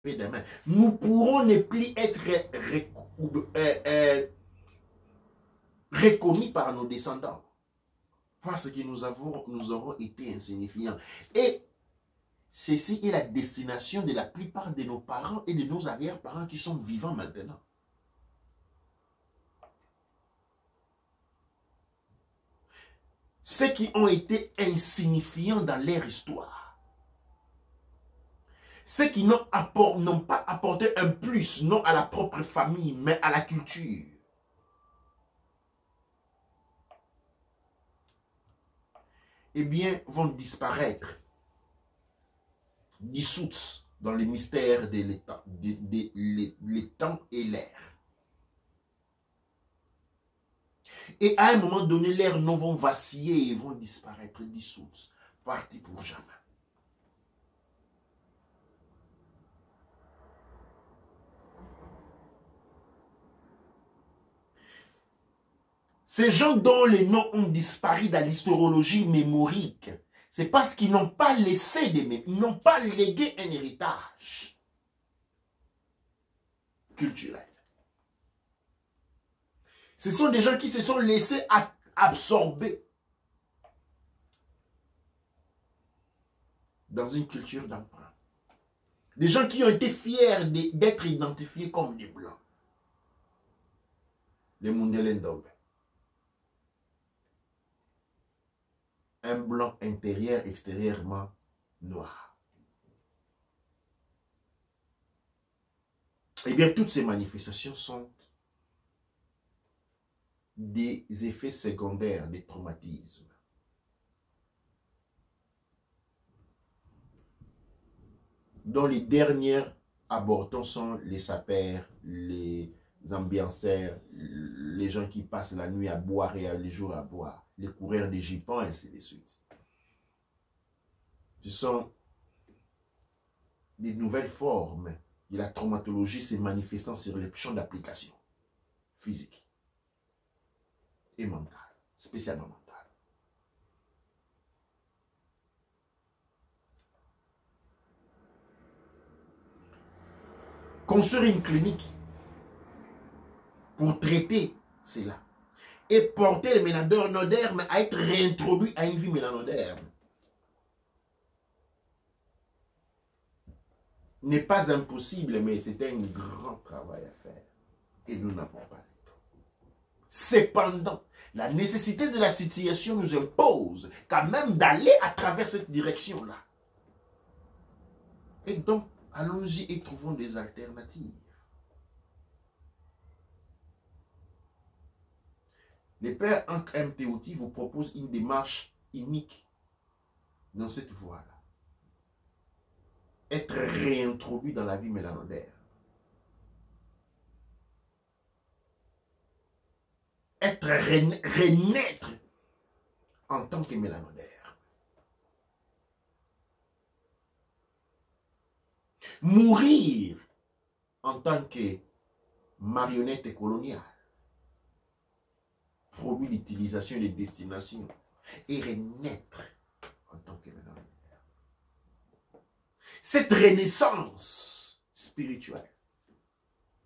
paix demain. Nous pourrons ne plus être reconnus par nos descendants. Parce que nous aurons été insignifiants. Et ceci est la destination de la plupart de nos parents et de nos arrière-parents qui sont vivants maintenant. Ceux qui ont été insignifiants dans leur histoire. Ceux qui n'ont pas apporté un plus, non à la propre famille, mais à la culture. Eh bien, vont disparaître, dissoutes dans les mystères de l'étang et l'air. Et à un moment donné, leurs noms vont vaciller et vont disparaître, dissoutes, partis pour jamais. Ces gens dont les noms ont disparu dans l'historologie mémorique, c'est parce qu'ils n'ont pas laissé ils n'ont pas légué un héritage culturel. Ce sont des gens qui se sont laissés absorber dans une culture d'emprunt. Des gens qui ont été fiers d'être identifiés comme des blancs. Les Mundele Ndombe. Un blanc intérieur, extérieurement noir. Eh bien, toutes ces manifestations sont des effets secondaires des traumatismes. Dont les dernières abortants sont les sapeurs, les ambianceurs, les gens qui passent la nuit à boire et les jours à boire, les coureurs de jupons, ainsi de suite. Ce sont des nouvelles formes de la traumatologie se manifestant sur les champs d'application physique et mentale, spécialement mentale. Construire une clinique pour traiter cela et porter les mélanodermes à être réintroduits à une vie mélanoderme n'est pas impossible, mais c'est un grand travail à faire et nous n'avons pas le temps. Cependant, la nécessité de la situation nous impose quand même d'aller à travers cette direction-là. Et donc, allons-y et trouvons des alternatives. Les pères Ankh MTOT vous proposent une démarche unique dans cette voie-là. Être réintroduit dans la vie mélanoderme. Être renaître en tant que mélanoderme. Mourir en tant que marionnette coloniale. Produit d'utilisation des destinations. Et renaître en tant que mélanoderme. Cette renaissance spirituelle,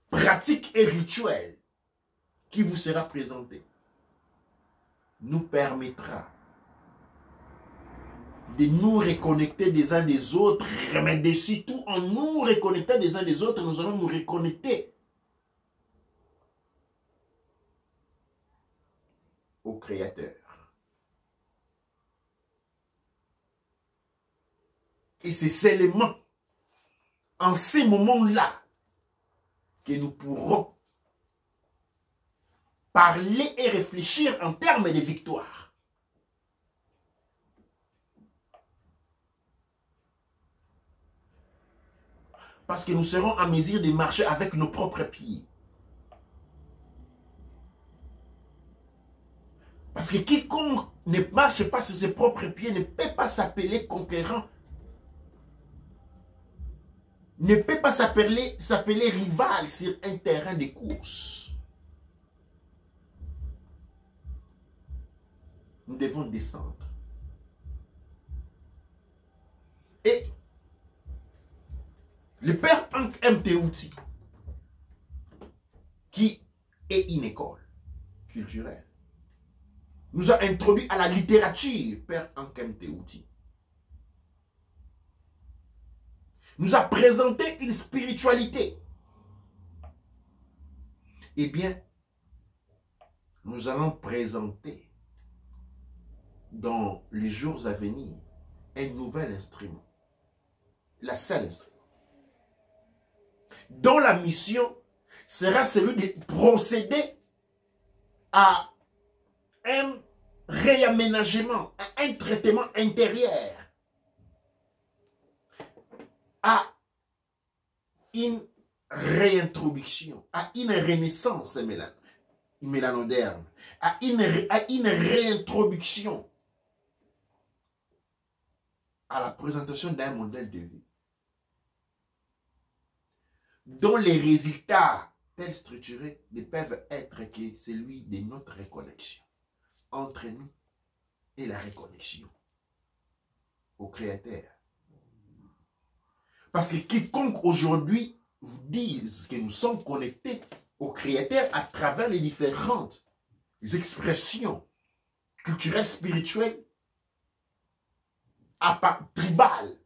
pratique et rituelle qui vous sera présentée nous permettra de nous reconnecter des uns des autres, mais de surtout en nous reconnectant des uns des autres, nous allons nous reconnecter au Créateur. Et c'est seulement en ces moments-là que nous pourrons parler et réfléchir en termes de victoire. Parce que nous serons en mesure de marcher avec nos propres pieds. Parce que quiconque ne marche pas sur ses propres pieds ne peut pas s'appeler conquérant. Ne peut pas s'appeler rival sur un terrain de course. Nous devons descendre. Et Le père MTouti, qui est une école culturelle, nous a introduit à la littérature, père MTouti. Nous a présenté une spiritualité. Eh bien, nous allons présenter dans les jours à venir un nouvel instrument, la seule instrument, dont la mission sera celui de procéder à un réaménagement, à un traitement intérieur, à une réintroduction, à une renaissance mélanoderme, à une réintroduction à la présentation d'un modèle de vie dont les résultats tels structurés ne peuvent être que celui de notre reconnexion entre nous et la reconnexion au Créateur. Parce que quiconque aujourd'hui vous dise que nous sommes connectés au Créateur à travers les différentes expressions culturelles, spirituelles, tribales,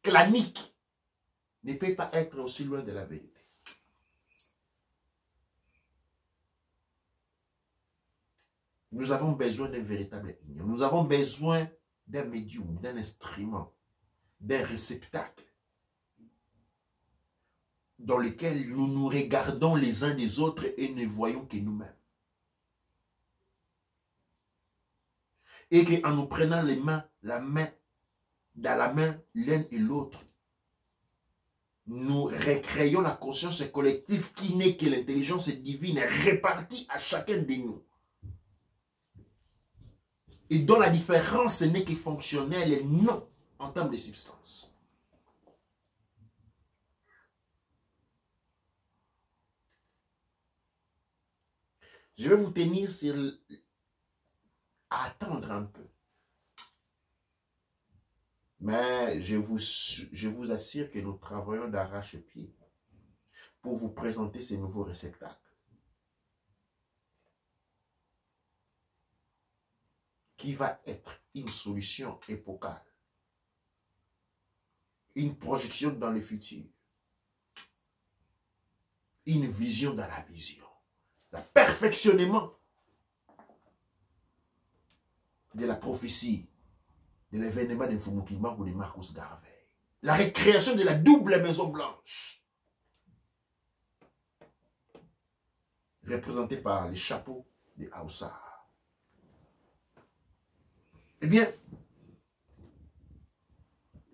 claniques, ne peut pas être aussi loin de la vérité. Nous avons besoin d'un véritable union. Nous avons besoin d'un médium, d'un instrument, d'un réceptacle dans lequel nous nous regardons les uns des autres et ne voyons que nous-mêmes. Et qu'en nous prenant les mains, dans la main l'un et l'autre, nous recréons la conscience collective qui n'est que l'intelligence divine répartie à chacun de nous. Et dont la différence n'est que fonctionnelle et non en termes de substance. Je vais vous tenir à attendre un peu. Mais je vous assure que nous travaillons d'arrache-pied pour vous présenter ces nouveaux réceptacles qui va être une solution épocale, une projection dans le futur, une vision dans la vision, le perfectionnement de la prophétie, de l'événement de Fumukima ou de Marcus Garvey, la récréation de la double maison blanche, représentée par les chapeaux de Hausa. Eh bien,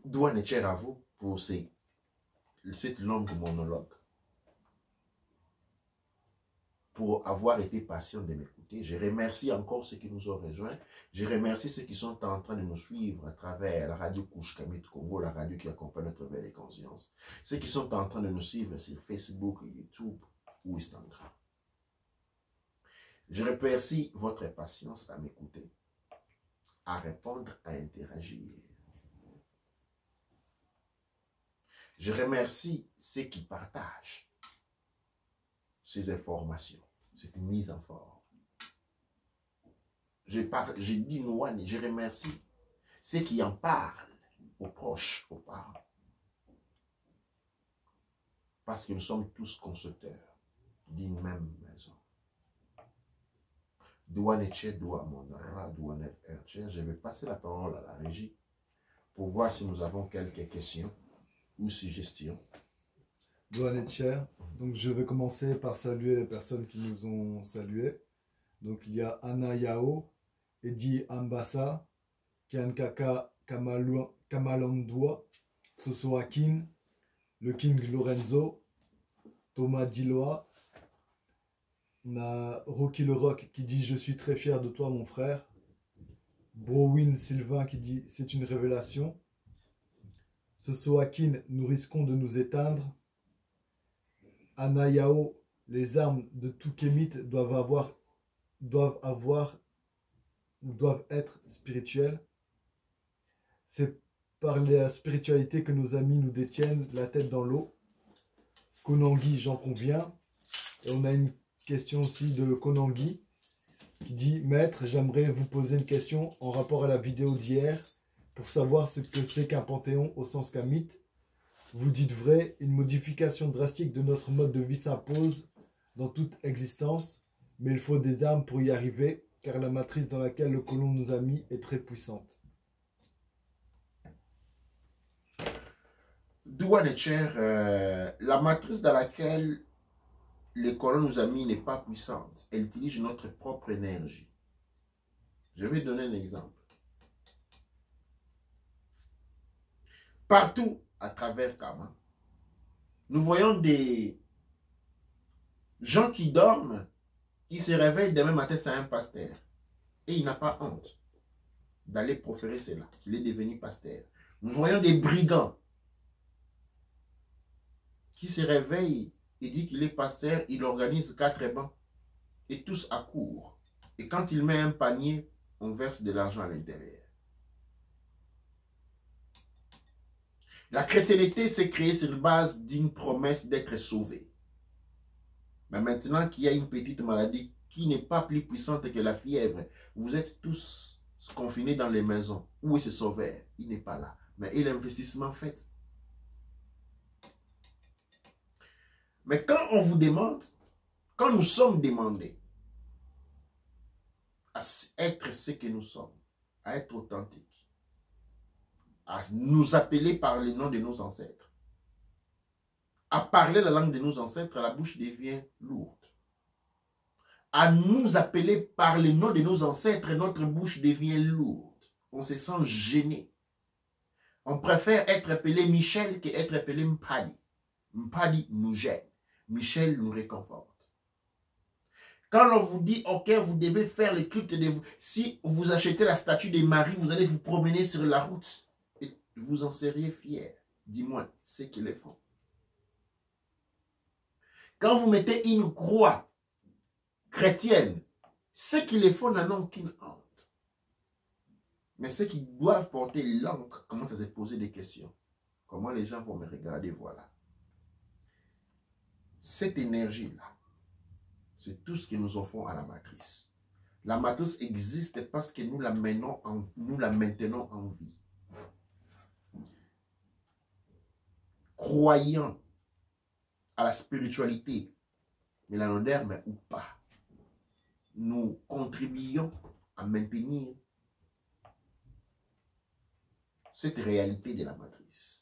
Douane est cher à vous pour cette longue monologue, pour avoir été patient de m'écouter. Je remercie encore ceux qui nous ont rejoints. Je remercie ceux qui sont en train de nous suivre à travers la radio Couche Kamit Congo, la radio qui accompagne notre veille des consciences. Ceux qui sont en train de nous suivre sur Facebook, YouTube ou Instagram. Je remercie votre patience à m'écouter, à répondre, à interagir. Je remercie ceux qui partagent ces informations, cette mise en forme. J'ai dit Nouane, je remercie ceux qui en parlent aux proches, aux parents. Parce que nous sommes tous constructeurs d'une même maison. Douane Tché, Douane Tché. Je vais passer la parole à la régie pour voir si nous avons quelques questions ou suggestions. Douane Tché. Donc je vais commencer par saluer les personnes qui nous ont salués. Donc il y a Anna Yao, Edi Ambassa, Kiankaka Kamalandoua, Soso Akin, le King Lorenzo, Thomas Diloa. On a Rocky le Rock qui dit « Je suis très fier de toi mon frère ». Browin Sylvain qui dit « C'est une révélation ». Soso Akin, nous risquons de nous éteindre. Anna Yao, les armes de tout kémite doivent être spirituelles. par la spiritualité que nos amis nous détiennent la tête dans l'eau. Konangui, j'en conviens. Et on a une question aussi de Konangui qui dit « Maître, j'aimerais vous poser une question en rapport à la vidéo d'hier pour savoir ce que c'est qu'un panthéon au sens qu'un mythe. Vous dites vrai, une modification drastique de notre mode de vie s'impose dans toute existence, mais il faut des armes pour y arriver, car la matrice dans laquelle le colon nous a mis est très puissante. » Douane et Cher, la matrice dans laquelle les colons nous a mis n'est pas puissante. Elle utilise notre propre énergie. Je vais donner un exemple. Partout à travers Kama, nous voyons des gens qui dorment, qui se réveillent demain matin, c'est un pasteur. Et il n'a pas honte d'aller proférer cela, qu'il est devenu pasteur. Nous voyons des brigands qui se réveillent et dit qu'il est pasteur, il organise 4 bancs et tous accourent. Et quand il met un panier, on verse de l'argent à l'intérieur. La chrétienté s'est créée sur base d'une promesse d'être sauvé. Mais maintenant qu'il y a une petite maladie qui n'est pas plus puissante que la fièvre, vous êtes tous confinés dans les maisons. Où est ce sauveur? Il n'est pas là. Mais et l'investissement fait? Mais quand on vous demande, quand nous sommes demandés à être ce que nous sommes, à être authentiques, à nous appeler par le nom de nos ancêtres, à parler la langue de nos ancêtres, la bouche devient lourde. À nous appeler par le nom de nos ancêtres, notre bouche devient lourde. On se sent gêné. On préfère être appelé Michel qu'être appelé Mpadi. Mpadi nous gêne. Michel nous réconforte. Quand on vous dit, ok, vous devez faire les cultes de vous. Si vous achetez la statue de Marie, vous allez vous promener sur la route. Et vous en seriez fiers. Dis-moi, c'est qu'ils le font. Quand vous mettez une croix chrétienne, ceux qui les font n'en ont aucune honte. Mais ceux qui doivent porter l'encre commencent à se poser des questions. Comment les gens vont me regarder, voilà. Cette énergie-là, c'est tout ce que nous offrons à la matrice. La matrice existe parce que nous la maintenons en vie. Croyant à la spiritualité, millénaire ou pas, nous contribuons à maintenir cette réalité de la matrice.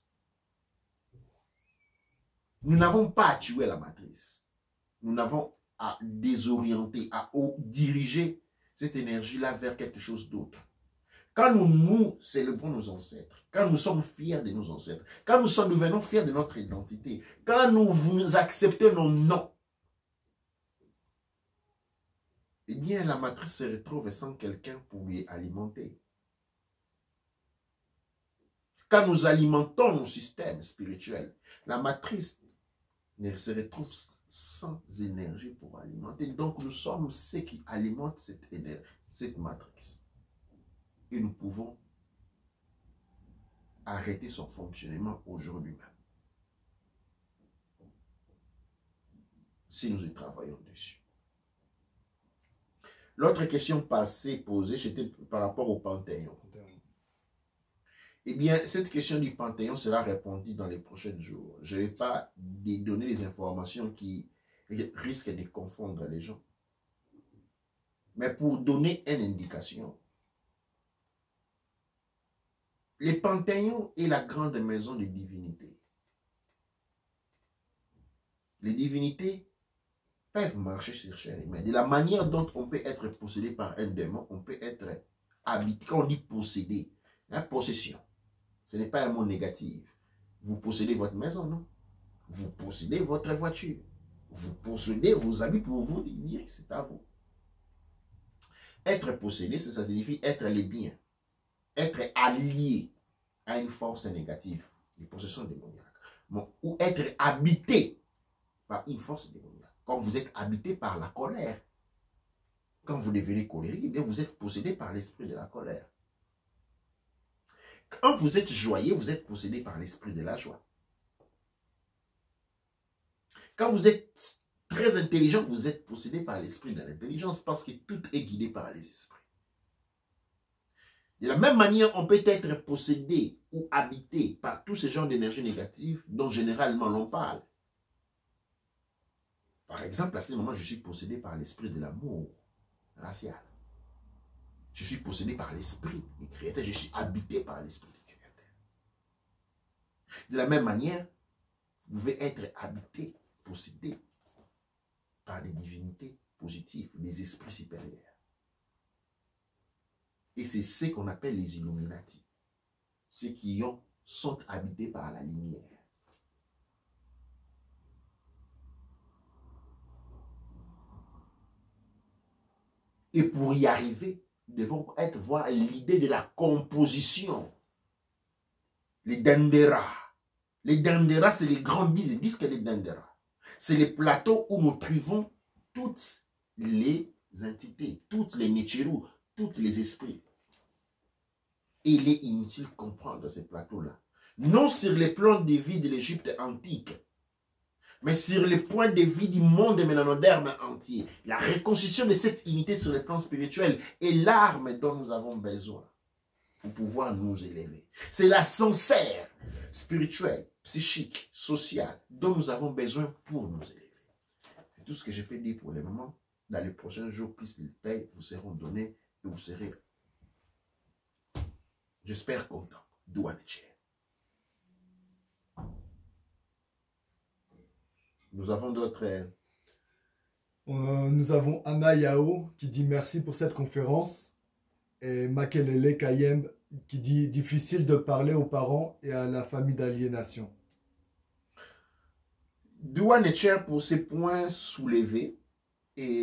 Nous n'avons pas à tuer la matrice. Nous n'avons à désorienter, à diriger cette énergie-là vers quelque chose d'autre. Quand nous célébrons nos ancêtres, quand nous sommes fiers de nos ancêtres, quand nous devenons fiers de notre identité, quand nous acceptons nos noms, eh bien la matrice se retrouve sans quelqu'un pour lui alimenter. Quand nous alimentons nos systèmes spirituels, la matrice se retrouve sans énergie pour alimenter. Donc nous sommes ceux qui alimentent cette matrice. Et nous pouvons arrêter son fonctionnement aujourd'hui même. Si nous y travaillons dessus. L'autre question passée posée, c'était par rapport au Panthéon. Eh bien, cette question du Panthéon sera répondue dans les prochains jours. Je ne vais pas donner des informations qui risquent de confondre les gens. Mais pour donner une indication, les Panthéons est la grande maison de divinité. Les divinités peuvent marcher sur chair humaine. De la manière dont on peut être possédé par un démon, on peut être habité. Quand on dit possédé, hein, possession, ce n'est pas un mot négatif. Vous possédez votre maison, non? Vous possédez votre voiture. Vous possédez vos habits pour vous dire que c'est à vous. Être possédé, ça signifie être les biens. Être allié à une force négative, une possession démoniaque. Bon, ou être habité par une force démoniaque. Quand vous êtes habité par la colère, quand vous devenez colérique, eh bien vous êtes possédé par l'esprit de la colère. Quand vous êtes joyeux, vous êtes possédé par l'esprit de la joie. Quand vous êtes très intelligent, vous êtes possédé par l'esprit de l'intelligence parce que tout est guidé par les esprits. De la même manière, on peut être possédé ou habité par tous ces genres d'énergie négative dont généralement l'on parle. Par exemple, à ce moment, je suis possédé par l'esprit de l'amour racial. Je suis possédé par l'esprit du Créateur. Je suis habité par l'esprit du Créateur. De la même manière, vous pouvez être habité, possédé par des divinités positives, des esprits supérieurs. Et c'est ce qu'on appelle les Illuminati. Ceux qui sont habités par la lumière. Et pour y arriver, nous devons voir l'idée de la composition. Les Dendera. Les Dendera, c'est les grands disques des Dendera. C'est les plateaux où nous trouvons toutes les entités, toutes les Nichiru, tous les esprits. Et il est inutile de comprendre ces plateaux-là. Non sur les plans de vie de l'Égypte antique, mais sur les points de vie du monde mélanoderme entier. La reconstitution de cette unité sur le plan spirituel est l'arme dont nous avons besoin pour pouvoir nous élever. C'est l'ascenseur spirituel, psychique, social dont nous avons besoin pour nous élever. C'est tout ce que je peux dire pour le moment. Dans les prochains jours, plus les détails vous seront donnés et vous serez, j'espère, content. Douane Tchè. Nous avons d'autres... Nous avons Anna Yao qui dit merci pour cette conférence. Et Makelele Kayem qui dit difficile de parler aux parents et à la famille d'aliénation. Douane Tchè pour ces points soulevés. Et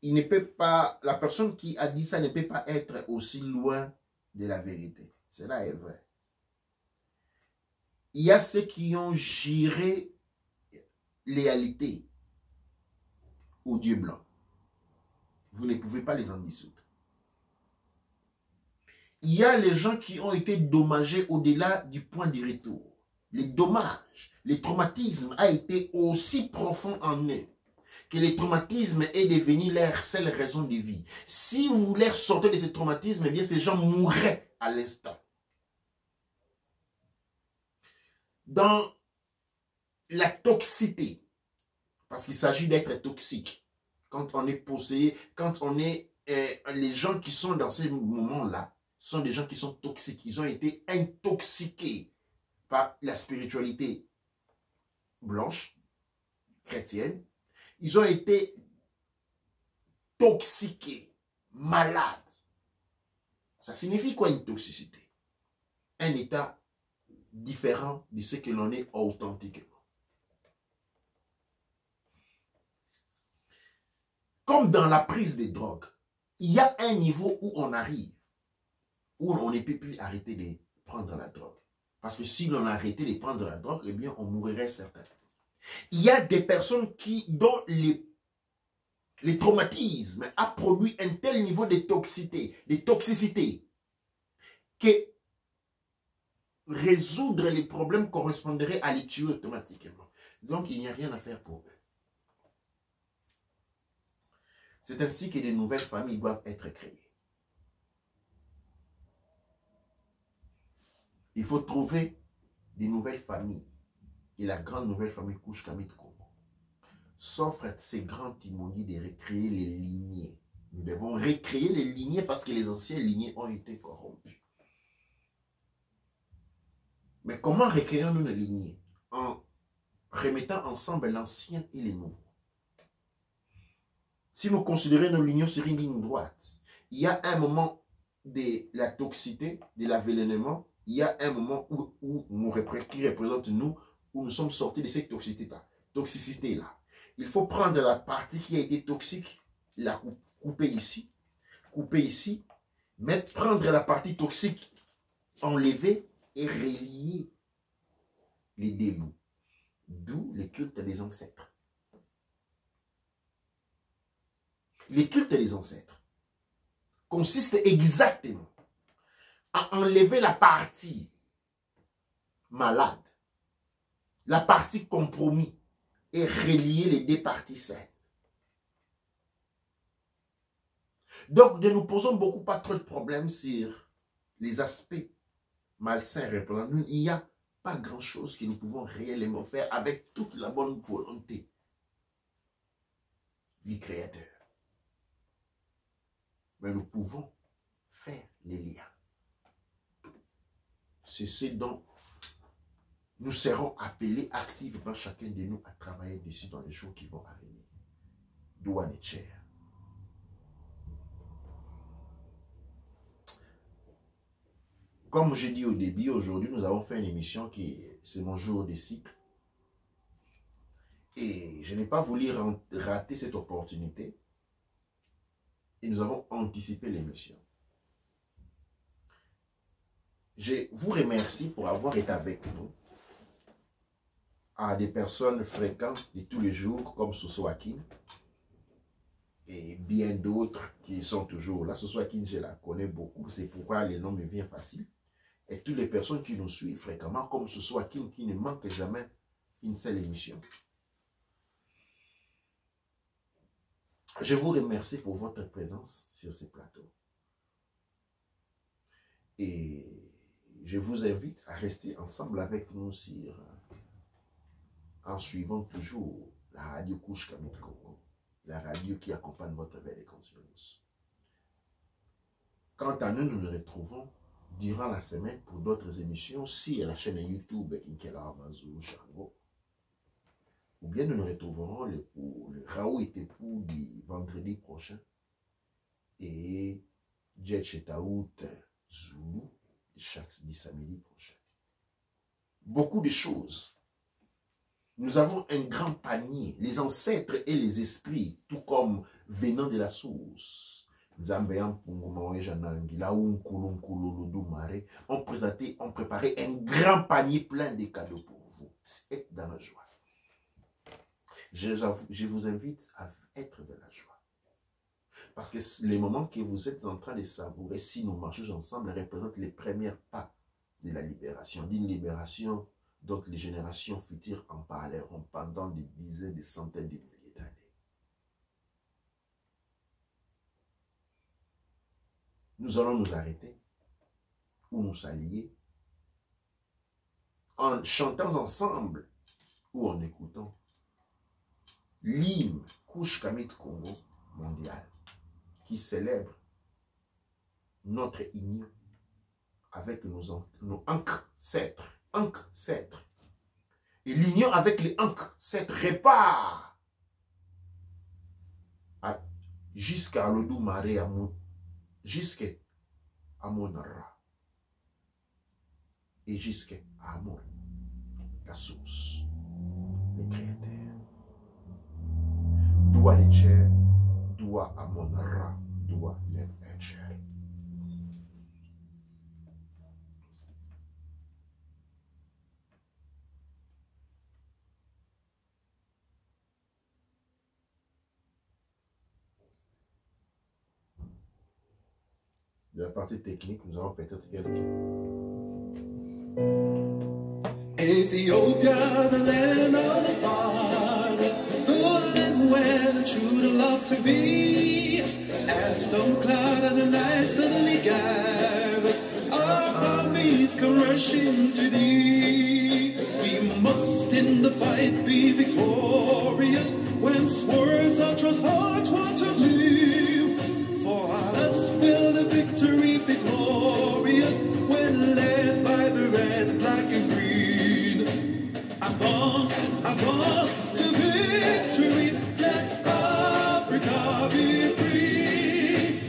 il ne peut pas, la personne qui a dit ça ne peut pas être aussi loin de la vérité. Cela est vrai. Il y a ceux qui ont géré l'égalité au Dieu blanc. Vous ne pouvez pas les en dissoudre. Il y a les gens qui ont été dommagés au-delà du point de retour. Les dommages, les traumatismes a été aussi profond en eux que le traumatisme est devenu leur seule raison de vie. Si vous leur sortez de ce traumatisme, eh bien ces gens mourraient à l'instant. Dans la toxicité, parce qu'il s'agit d'être toxique, quand on est possédé, quand on est... les gens qui sont dans ces moments-là sont des gens qui sont toxiques. Ils ont été intoxiqués par la spiritualité blanche, chrétienne. Ils ont été toxiqués, malades. Ça signifie quoi une toxicité? Un état différent de ce que l'on est authentiquement. Comme dans la prise des drogues, il y a un niveau où on arrive, où on ne peut plus arrêter de prendre la drogue. Parce que si l'on arrêtait de prendre la drogue, eh bien, on mourrait certainement. Il y a des personnes dont les traumatismes a produit un tel niveau de toxicité, que résoudre les problèmes correspondrait à les tuer automatiquement. Donc, il n'y a rien à faire pour eux. C'est ainsi que de nouvelles familles doivent être créées. Il faut trouver des nouvelles familles. Et la grande nouvelle famille Kush Kamit Kongo s'offre à ces grands timoniers de recréer les lignées. Nous devons recréer les lignées parce que les anciennes lignées ont été corrompues. Mais comment recréons-nous les lignées? En remettant ensemble l'ancien et les nouveaux. Si nous considérons nos lignées sur une ligne droite, il y a un moment de la toxicité, de l'avènement, il y a un moment où qui représente nous, où nous sommes sortis de cette toxicité-là. Il faut prendre la partie qui a été toxique, la couper ici, prendre la partie toxique, enlever et relier les démons. D'où le culte des ancêtres. Le culte des ancêtres consiste exactement à enlever la partie malade, la partie compromis, et relier les deux parties saines. Donc, nous ne nous posons beaucoup pas trop de problèmes sur les aspects malsains représentés. Il n'y a pas grand-chose que nous pouvons réellement faire avec toute la bonne volonté du Créateur. Mais nous pouvons faire les liens. C'est ce dont nous serons appelés activement, chacun de nous, à travailler dessus dans les jours qui vont à venir. Douane et Cher. Comme j'ai dit au début, aujourd'hui, nous avons fait une émission qui c'est mon jour de cycle. Et je n'ai pas voulu rater cette opportunité. Et nous avons anticipé l'émission. Je vous remercie pour avoir été avec nous. À des personnes fréquentes de tous les jours, comme Soso Akin. Et bien d'autres qui sont toujours là. Soso Akin, je la connais beaucoup. C'est pourquoi les noms me viennent faciles. Et toutes les personnes qui nous suivent fréquemment, comme Soso Akin, qui ne manque jamais une seule émission. Je vous remercie pour votre présence sur ce plateau. Et je vous invite à rester ensemble avec nous en suivant toujours la radio Couche Kamit Congo, la radio qui accompagne votre éveil de conscience. Quant à nous, nous nous retrouvons durant la semaine pour d'autres émissions sur la chaîne YouTube Kinkela Avazou Chango. Ou bien nous nous retrouverons pour le Raoult et Tepou du vendredi prochain et Jet Chetaout Zulu du samedi prochain. Beaucoup de choses. Nous avons un grand panier, les ancêtres et les esprits, tout comme venant de la source. Ont préparé un grand panier plein de cadeaux pour vous. C'est dans la joie. Je vous invite à être de la joie. Parce que les moments que vous êtes en train de savourer, si nous marchons ensemble, représentent les premiers pas de la libération. D'une libération dont les générations futures en parleront pendant des dizaines, des centaines de milliers d'années. Nous allons nous arrêter ou nous s'allier en chantant ensemble ou en écoutant l'hymne Couche Kamit Congo mondial qui célèbre notre union avec nos ancêtres. Et l'union avec les ancêtres répare jusqu'à l'Odou Maré jusqu'à Amonara et jusqu'à Amon, la source, le créateur. Doua les chers, doua Amonara, doua les chers. De la partie technique, nous avons peut-être quelqu'un. Ethiopia, the land of the fathers, the land where the children love to be. As storm cloud and the night suddenly gathered, our armies come rushing to thee. We must in the fight be victorious, when swords our trust hearts want to live. For us will the victory be glorious, when led by the red, black and green. Advance, advance to victory, let Africa be free.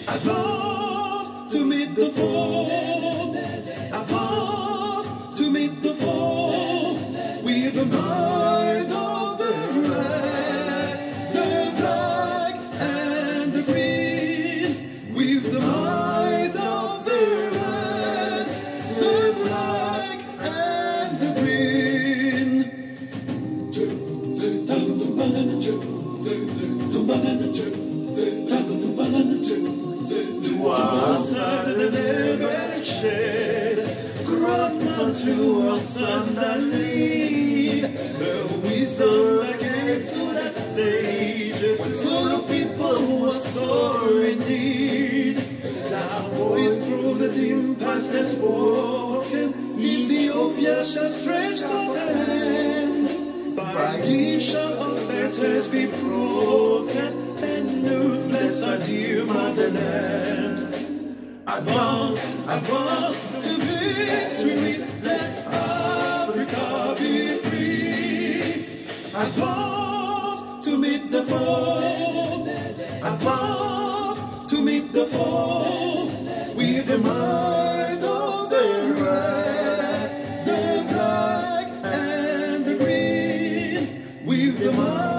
Advance to meet the foe, advance to meet the foe, with the might of the red, the black and the green, with the might of the red, the black and the green. motherland. Advance, advance to victory. Let Africa be free. Advance to meet the foe. Advance to meet the foe. With the might of the red, the black, and the green. With the might